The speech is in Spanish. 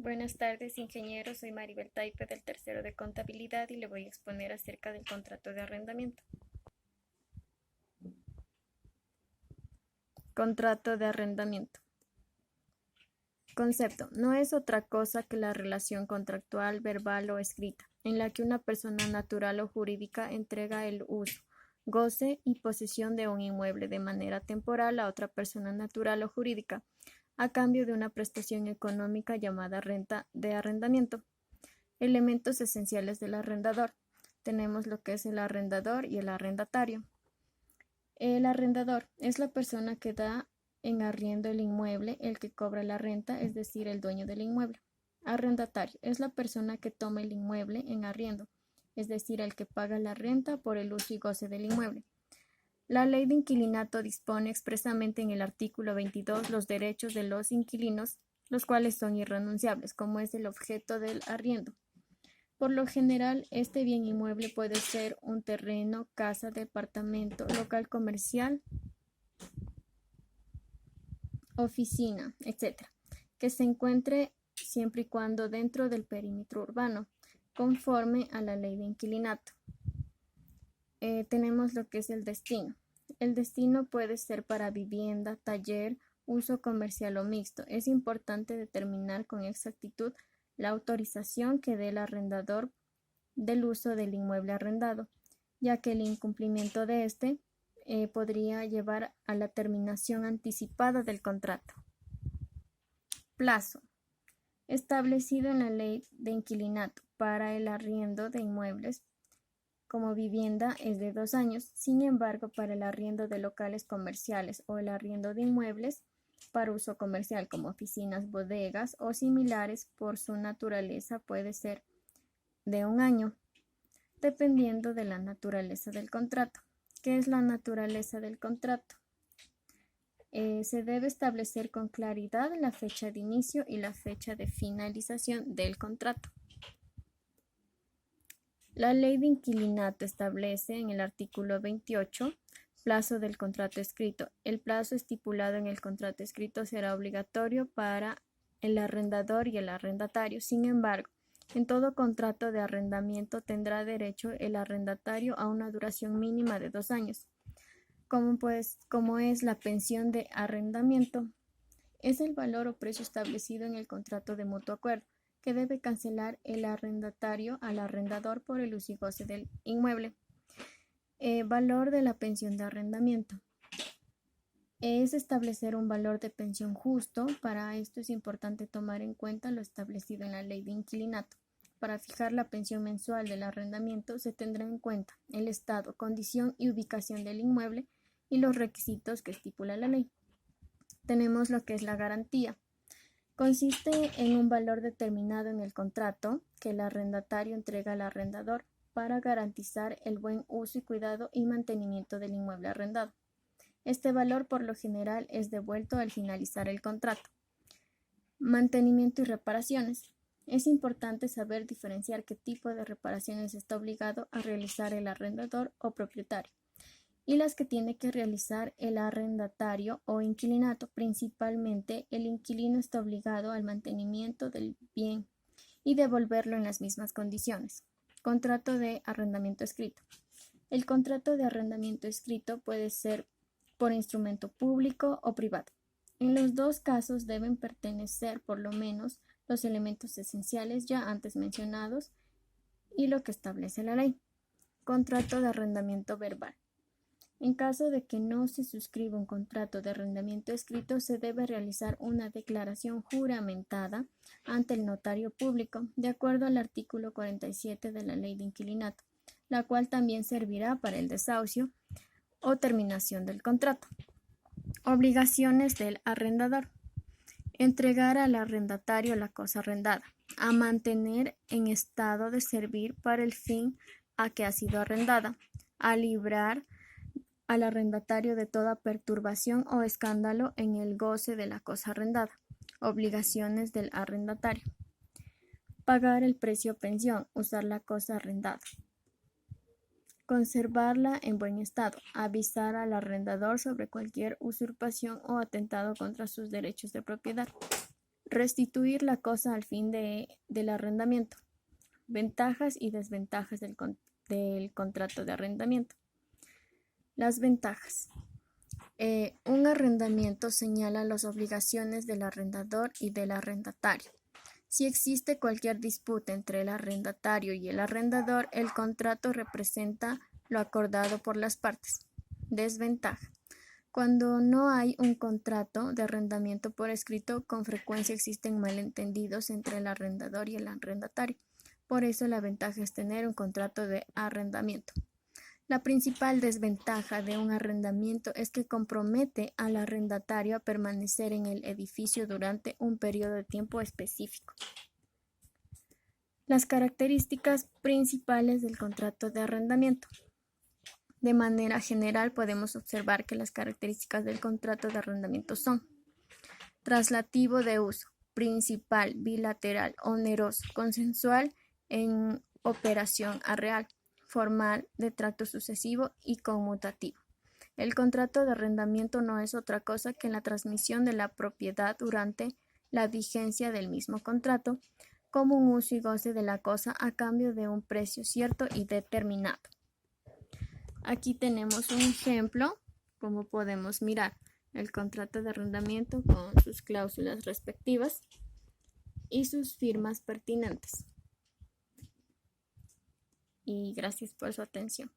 Buenas tardes, ingeniero. Soy Maribel Taipe del tercero de contabilidad y le voy a exponer acerca del contrato de arrendamiento. Contrato de arrendamiento. Concepto. No es otra cosa que la relación contractual, verbal o escrita, en la que una persona natural o jurídica entrega el uso, goce y posesión de un inmueble de manera temporal a otra persona natural o jurídica, a cambio de una prestación económica llamada renta de arrendamiento. Elementos esenciales del arrendador. Tenemos lo que es el arrendador y el arrendatario. El arrendador es la persona que da en arriendo el inmueble, el que cobra la renta, es decir, el dueño del inmueble. Arrendatario es la persona que toma el inmueble en arriendo, es decir, el que paga la renta por el uso y goce del inmueble. La ley de inquilinato dispone expresamente en el artículo 22 los derechos de los inquilinos, los cuales son irrenunciables, como es el objeto del arriendo. Por lo general, este bien inmueble puede ser un terreno, casa, departamento, local comercial, oficina, etc., que se encuentre siempre y cuando dentro del perímetro urbano, conforme a la ley de inquilinato. Tenemos lo que es el destino. El destino puede ser para vivienda, taller, uso comercial o mixto. Es importante determinar con exactitud la autorización que dé el arrendador del uso del inmueble arrendado, ya que el incumplimiento de este podría llevar a la terminación anticipada del contrato. Plazo. Establecido en la ley de inquilinato para el arriendo de inmuebles como vivienda es de 2 años. Sin embargo, para el arriendo de locales comerciales o el arriendo de inmuebles para uso comercial como oficinas, bodegas o similares, por su naturaleza puede ser de 1 año, dependiendo de la naturaleza del contrato. ¿Qué es la naturaleza del contrato? Se debe establecer con claridad la fecha de inicio y la fecha de finalización del contrato. La ley de inquilinato establece en el artículo 28 plazo del contrato escrito. El plazo estipulado en el contrato escrito será obligatorio para el arrendador y el arrendatario. Sin embargo, en todo contrato de arrendamiento tendrá derecho el arrendatario a una duración mínima de 2 años. Como es la pensión de arrendamiento, es el valor o precio establecido en el contrato de mutuo acuerdo, que debe cancelar el arrendatario al arrendador por el uso y goce del inmueble. Valor de la pensión de arrendamiento. Es establecer un valor de pensión justo. Para esto es importante tomar en cuenta lo establecido en la ley de inquilinato. Para fijar la pensión mensual del arrendamiento se tendrá en cuenta el estado, condición y ubicación del inmueble y los requisitos que estipula la ley. Tenemos lo que es la garantía. Consiste en un valor determinado en el contrato que el arrendatario entrega al arrendador para garantizar el buen uso y cuidado y mantenimiento del inmueble arrendado. Este valor por lo general es devuelto al finalizar el contrato. Mantenimiento y reparaciones. Es importante saber diferenciar qué tipo de reparaciones está obligado a realizar el arrendador o propietario y las que tiene que realizar el arrendatario o inquilinato. Principalmente, el inquilino está obligado al mantenimiento del bien y devolverlo en las mismas condiciones. Contrato de arrendamiento escrito. El contrato de arrendamiento escrito puede ser por instrumento público o privado. En los dos casos deben pertenecer por lo menos los elementos esenciales ya antes mencionados y lo que establece la ley. Contrato de arrendamiento verbal. En caso de que no se suscriba un contrato de arrendamiento escrito, se debe realizar una declaración juramentada ante el notario público, de acuerdo al artículo 47 de la Ley de Inquilinato, la cual también servirá para el desahucio o terminación del contrato. Obligaciones del arrendador. Entregar al arrendatario la cosa arrendada, a mantener en estado de servir para el fin a que ha sido arrendada, a librar al arrendatario de toda perturbación o escándalo en el goce de la cosa arrendada. Obligaciones del arrendatario. Pagar el precio pensión, usar la cosa arrendada. Conservarla en buen estado, avisar al arrendador sobre cualquier usurpación o atentado contra sus derechos de propiedad. Restituir la cosa al fin del arrendamiento. Ventajas y desventajas del contrato de arrendamiento. Las ventajas. Un arrendamiento señala las obligaciones del arrendador y del arrendatario. Si existe cualquier disputa entre el arrendatario y el arrendador, el contrato representa lo acordado por las partes. Desventaja. Cuando no hay un contrato de arrendamiento por escrito, con frecuencia existen malentendidos entre el arrendador y el arrendatario. Por eso la ventaja es tener un contrato de arrendamiento. La principal desventaja de un arrendamiento es que compromete al arrendatario a permanecer en el edificio durante un periodo de tiempo específico. Las características principales del contrato de arrendamiento. De manera general, podemos observar que las características del contrato de arrendamiento son: traslativo de uso, principal, bilateral, oneroso, consensual en operación a real, formal, de tracto sucesivo y conmutativo. El contrato de arrendamiento no es otra cosa que la transmisión de la propiedad durante la vigencia del mismo contrato, como un uso y goce de la cosa a cambio de un precio cierto y determinado. Aquí tenemos un ejemplo, como podemos mirar el contrato de arrendamiento con sus cláusulas respectivas y sus firmas pertinentes. Y gracias por su atención.